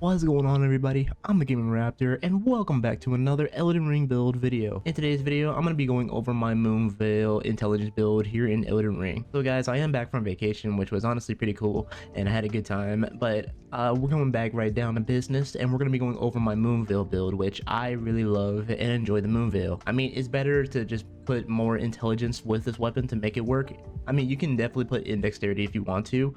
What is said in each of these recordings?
What's going on, everybody? I'm the Gaming Raptor and welcome back to another Elden Ring build video. In today's video, I'm going to be going over my Moonveil intelligence build here in Elden Ring. So guys, I am back from vacation, which was honestly pretty cool and I had a good time, but we're going back right down to business and we're going to be going over my Moonveil build, which I really love and enjoy the Moonveil. I mean, it's better to just put more intelligence with this weapon to make it work. I mean, you can definitely put in dexterity if you want to.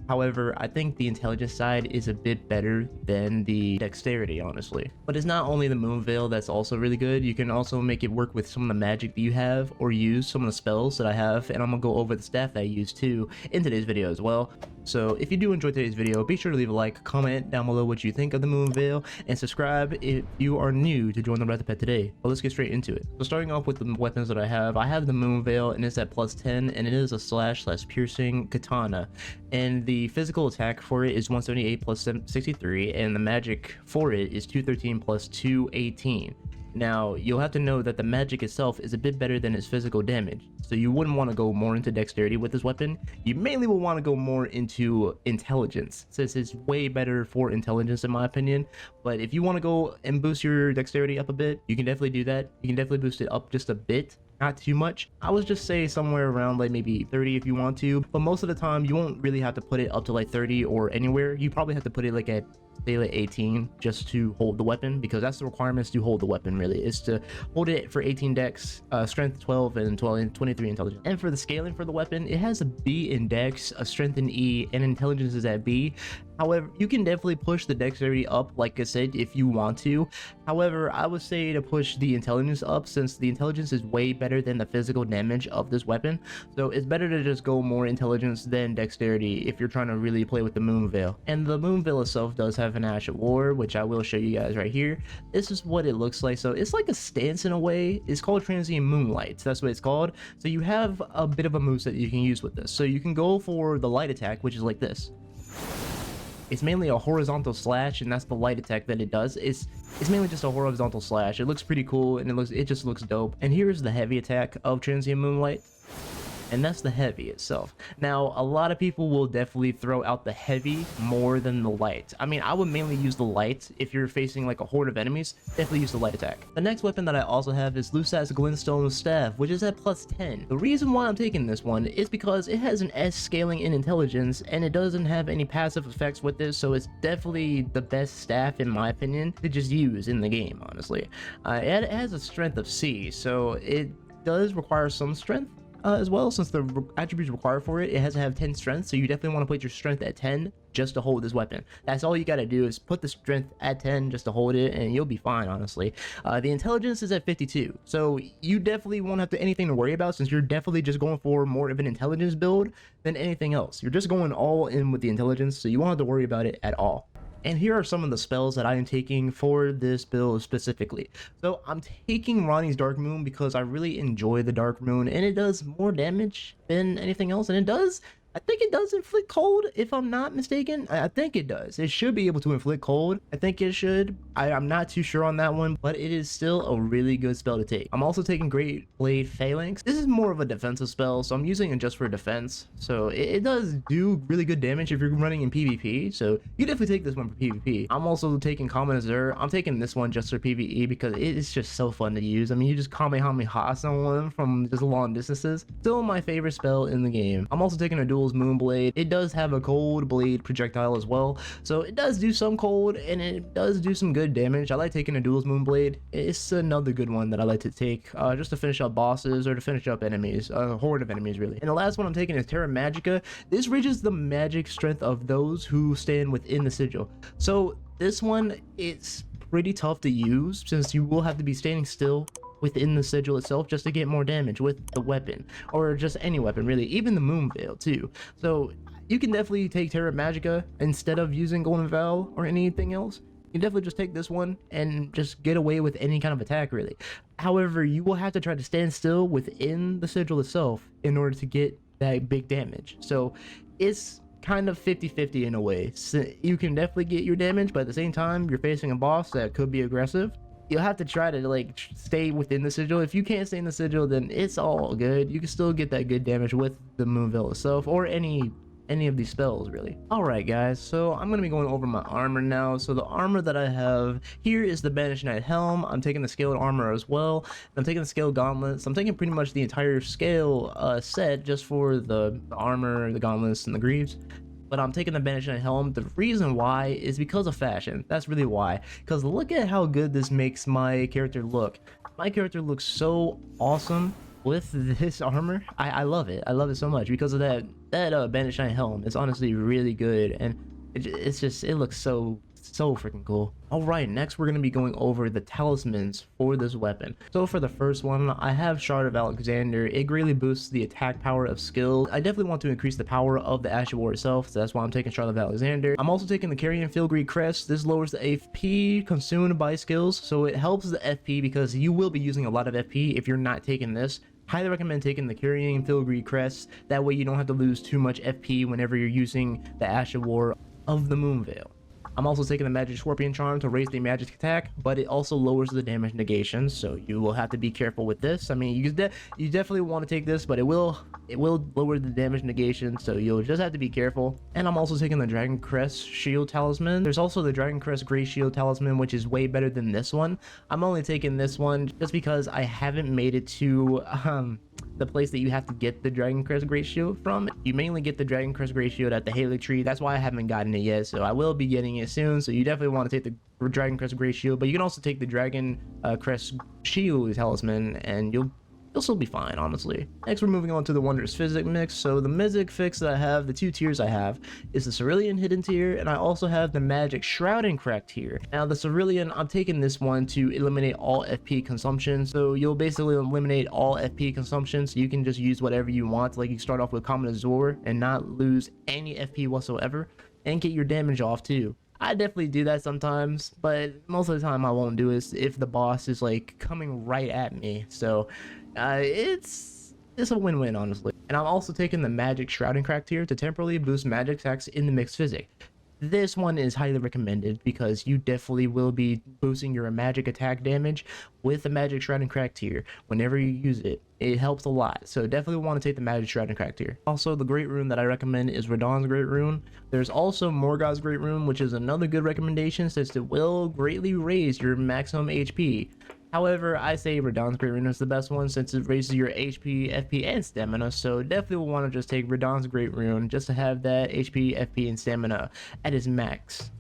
However, I think the intelligence side is a bit better than the dexterity, honestly. But it's not only the Moonveil that's also really good, you can also make it work with some of the magic that you have or use some of the spells that I have, and I'm gonna go over the staff that I use too in today's video as well. So if you do enjoy today's video, be sure to leave a like, comment down below what you think of the Moonveil, and subscribe if you are new to join the Raptor Pet today. But let's get straight into it. So starting off with the weapons that I have the Moonveil and it's at +10 and it is a slash/piercing katana. And the physical attack for it is 178 plus 63 and the magic for it is 213 plus 218. Now, you'll have to know that the magic itself is a bit better than its physical damage, so you wouldn't want to go more into dexterity with this weapon. You mainly will want to go more into intelligence, since it's way better for intelligence in my opinion. But if you want to go and boost your dexterity up a bit, you can definitely do that. You can definitely boost it up just a bit, not too much. I would just say somewhere around like maybe 30 if you want to, but most of the time you won't really have to put it up to like 30 or anywhere. You probably have to put it like at say like 18 just to hold the weapon, because that's the requirements to hold the weapon. Really is to hold it for 18 dex, strength 12 and 23 intelligence. And for the scaling for the weapon, it has a B in dex, a strength in E, and intelligence is at B. However, you can definitely push the dexterity up, like I said, if you want to. However, I would say to push the intelligence up, since the intelligence is way better than the physical damage of this weapon. So it's better to just go more intelligence than dexterity if you're trying to really play with the Moonveil. And the Moonveil itself does have an Ash of War, which I will show you guys right here. This is what it looks like. So it's like a stance in a way. It's called Transient Moonlight. That's what it's called. So you have a bit of a moveset you can use with this. So you can go for the light attack, which is like this. It's mainly a horizontal slash, and that's the light attack that it does. It's mainly just a horizontal slash. It looks pretty cool and it just looks dope. And here's the heavy attack of Transient Moonlight, and that's the heavy itself. Now, a lot of people will definitely throw out the heavy more than the light. I mean, I would mainly use the light if you're facing like a horde of enemies. Definitely use the light attack. The next weapon that I also have is Lusat's Glintstone Staff, which is at +10. The reason why I'm taking this one is because it has an S scaling in intelligence and it doesn't have any passive effects with this, so it's definitely the best staff in my opinion to just use in the game, honestly. It has a strength of C, so it does require some strength as well, since the attributes required for it has to have 10 strength. So you definitely want to put your strength at 10 just to hold this weapon. That's all you got to do, is put the strength at 10 just to hold it, and you'll be fine, honestly. The intelligence is at 52, so you definitely won't have anything to worry about, since you're definitely just going for more of an intelligence build than anything else. You're just going all in with the intelligence, so you won't have to worry about it at all. And here are some of the spells that I am taking for this build specifically. So I'm taking Ranni's Dark Moon because I really enjoy the Dark Moon, and it does more damage than anything else. And I think it does inflict cold, if I'm not mistaken. I think it does. It should be able to inflict cold. I think it should. I'm not too sure on that one, but it is still a really good spell to take. I'm also taking Great Blade Phalanx. This is more of a defensive spell, so I'm using it just for defense. So it does do really good damage if you're running in PvP. So you definitely take this one for PvP. I'm also taking Common Azure. I'm taking this one just for PvE because it is just so fun to use. I mean, you just Kamehameha someone from just long distances. Still my favorite spell in the game. I'm also taking a Duel's Moonblade. It does have a cold blade projectile as well, so it does do some cold and it does do some good damage. I like taking a Duel's Moonblade. It's another good one that I like to take just to finish up bosses or to finish up enemies, a horde of enemies really. And the last one I'm taking is Terra Magica. This raises the magic strength of those who stand within the sigil. So this one, it's pretty tough to use, since you will have to be standing still within the sigil itself just to get more damage with the weapon, or just any weapon really, even the Moonveil too. So you can definitely take Terra Magica instead of using Golden Vow or anything else. You can definitely just take this one and just get away with any kind of attack really. However, you will have to try to stand still within the sigil itself in order to get that big damage. So it's kind of 50-50 in a way. So you can definitely get your damage, but at the same time you're facing a boss that could be aggressive. You'll have to try to like stay within the sigil. If you can't stay in the sigil, then it's all good. You can still get that good damage with the Moonveil itself, or any any of these spells really. Alright guys, so I'm going to be going over my armor now. So the armor that I have here is the Banished Knight helm. I'm taking the scaled armor as well. I'm taking the scaled gauntlets. I'm taking pretty much the entire scale set just for the armor, the gauntlets, and the greaves. But I'm taking the Banished Knight helm. The reason why is because of fashion. That's really why. Because look at how good this makes my character look. My character looks so awesome with this armor. I love it. I love it so much because of that Banished Knight helm. It's honestly really good, and it looks so freaking cool. All right, next we're going to be going over the talismans for this weapon. So for the first one, I have Shard of Alexander. It greatly boosts the attack power of skill. I definitely want to increase the power of the Ashen War itself, so that's why I'm taking Shard of Alexander. I'm also taking the Carrion Filigree Crest. This lowers the FP consumed by skills, so it helps the FP because you will be using a lot of FP if you're not taking this. Highly recommend taking the Carrion Filigree Crest. That way you don't have to lose too much FP whenever you're using the Ashen War of the Moonveil. I'm also taking the Magic Scorpion Charm to raise the magic attack, but it also lowers the damage negation, so you will have to be careful with this. I mean, you definitely want to take this, but it will lower the damage negation, so you'll just have to be careful. And I'm also taking the Dragon Crest Shield Talisman. There's also the Dragon Crest Grey Shield Talisman, which is way better than this one. I'm only taking this one just because I haven't made it to the place that you have to get the Dragon Crest Great Shield from. You mainly get the Dragon Crest Great Shield at the Haley Tree. That's why I haven't gotten it yet, so I will be getting it soon. So you definitely want to take the Dragon Crest Great Shield, but you can also take the Dragon Crest Shield Talisman, and you'll still be fine, honestly. Next, we're moving on to the Wondrous Physic mix. So the Mythic fix that I have, the two tiers I have, is the Cerulean Hidden tier, and I also have the Magic Shrouding Crack tier. Now, the Cerulean, I'm taking this one to eliminate all FP consumption. So you'll basically eliminate all FP consumption, so you can just use whatever you want. Like, you start off with Common Azure and not lose any FP whatsoever, and get your damage off too. I definitely do that sometimes, but most of the time I won't do it if the boss is like coming right at me. So it's a win-win, honestly. And I'm also taking the Magic Shrouding Crack tier to temporarily boost magic attacks in the mixed physic. This one is highly recommended because you definitely will be boosting your magic attack damage with the Magic Shrouding Crack tier whenever you use it. It helps a lot, so definitely want to take the Magic Shrouding Crack tier. Also, the Great Rune that I recommend is Radahn's Great Rune. There's also Morgoth's Great Rune, which is another good recommendation since it will greatly raise your maximum HP. However, I say Radahn's Great Rune is the best one since it raises your HP, FP, and stamina, so definitely will want to just take Radahn's Great Rune just to have that HP, FP, and stamina at its max.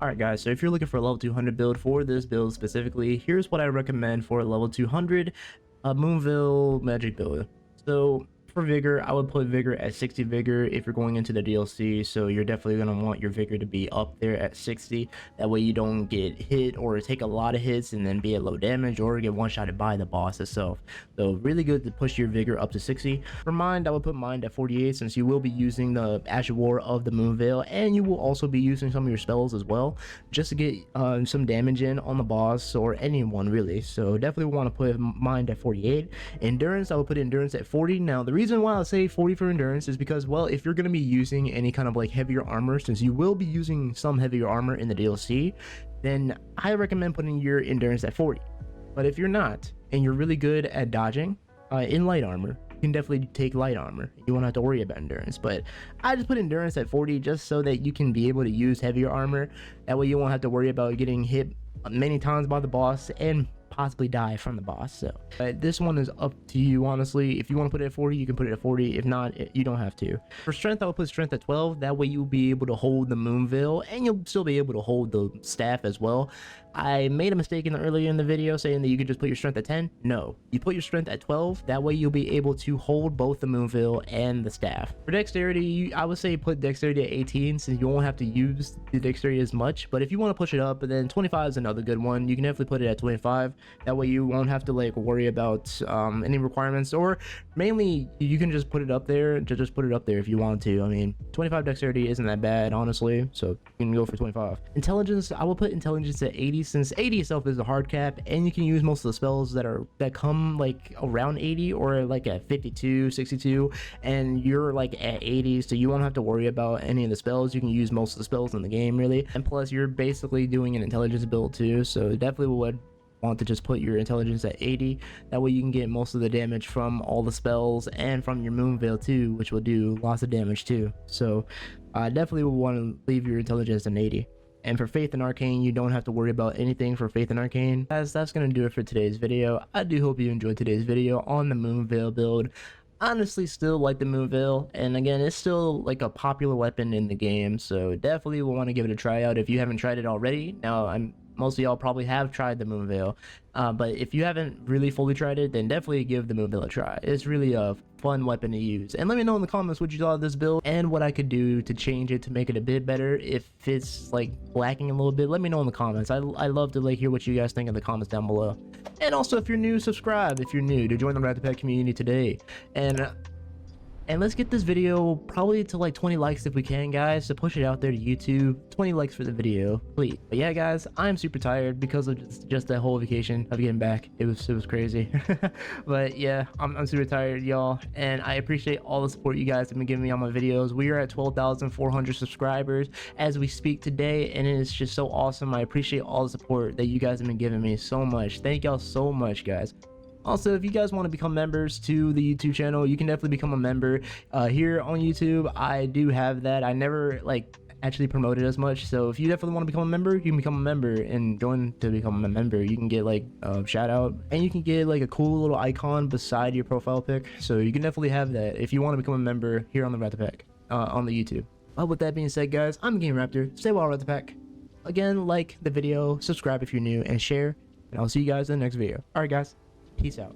Alright guys, so if you're looking for a level 200 build for this build specifically, here's what I recommend for a level 200 Moonveil magic build. So for vigor, I would put vigor at 60 vigor if you're going into the DLC, so you're definitely going to want your vigor to be up there at 60. That way you don't get hit or take a lot of hits and then be at low damage or get one-shotted by the boss itself. So really good to push your vigor up to 60. For mind, I would put mind at 48 since you will be using the Azure War of the Moonveil, and you will also be using some of your spells as well just to get some damage in on the boss or anyone really. So definitely want to put mind at 48. Endurance, I would put endurance at 40. Now the reason why I say 40 for endurance is because, well, if you're going to be using any kind of like heavier armor, since you will be using some heavier armor in the DLC, then I recommend putting your endurance at 40. But if you're not and you're really good at dodging in light armor, you can definitely take light armor. You won't have to worry about endurance, but I just put endurance at 40 just so that you can be able to use heavier armor. That way you won't have to worry about getting hit many times by the boss and possibly die from the boss. So this one is up to you, honestly. If you want to put it at 40, you can put it at 40. If not, you don't have to. For strength, I will put strength at 12. That way you'll be able to hold the Moonveil and you'll still be able to hold the staff as well. I made a mistake earlier in the video saying that you could just put your strength at 10. No, you put your strength at 12. That way you'll be able to hold both the Moonveil and the staff. For dexterity, I would say put dexterity at 18 since you won't have to use the dexterity as much. But if you want to push it up, then 25 is another good one. You can definitely put it at 25. That way you won't have to like worry about any requirements, or mainly you can just put it up there. Just put it up there if you want to. I mean, 25 dexterity isn't that bad, honestly. So you can go for 25. Intelligence, I will put intelligence at 80 since 80 itself is a hard cap, and you can use most of the spells that come like around 80 or like at 52, 62, and you're like at 80, so you won't have to worry about any of the spells. You can use most of the spells in the game really, and plus you're basically doing an intelligence build too, so definitely would want to just put your intelligence at 80. That way you can get most of the damage from all the spells and from your Moonveil too, which will do lots of damage too. So definitely would want to leave your intelligence at 80. And for Faith and Arcane, you don't have to worry about anything for Faith and Arcane. Guys, that's going to do it for today's video. I do hope you enjoyed today's video on the Moonveil build. Honestly, still like the Moonveil, and again, it's still like a popular weapon in the game, so definitely will want to give it a try out if you haven't tried it already. Now, most of y'all probably have tried the Moonveil, but if you haven't really fully tried it, then definitely give the Moonveil a try. It's really a fun weapon to use, and let me know in the comments what you thought of this build and what I could do to change it to make it a bit better. If it's like lacking a little bit, let me know in the comments. I love to like hear what you guys think in the comments down below. And also, if you're new, subscribe if you're new to join the Raptor community today. And let's get this video probably to like 20 likes if we can, guys, to push it out there to YouTube. 20 likes for the video, please. But yeah, guys, I'm super tired because of just that whole vacation of getting back. It was crazy. But yeah, I'm super tired, y'all, and I appreciate all the support you guys have been giving me on my videos. We are at 12,400 subscribers as we speak today, and it's just so awesome. I appreciate all the support that you guys have been giving me so much. Thank y'all so much, guys. Also, if you guys want to become members to the YouTube channel, you can definitely become a member here on YouTube. I do have that. I never like actually promote it as much, so if you definitely want to become a member, you can become a member and join to become a member. You can get like a shout out, and you can get like a cool little icon beside your profile pic, so you can definitely have that if you want to become a member here on the Raptor on the YouTube. But with that being said, guys, I'm Game Raptor. Stay well, Raptor. Again, like the video, subscribe if you're new, and share, and I'll see you guys in the next video. Alright guys, peace out.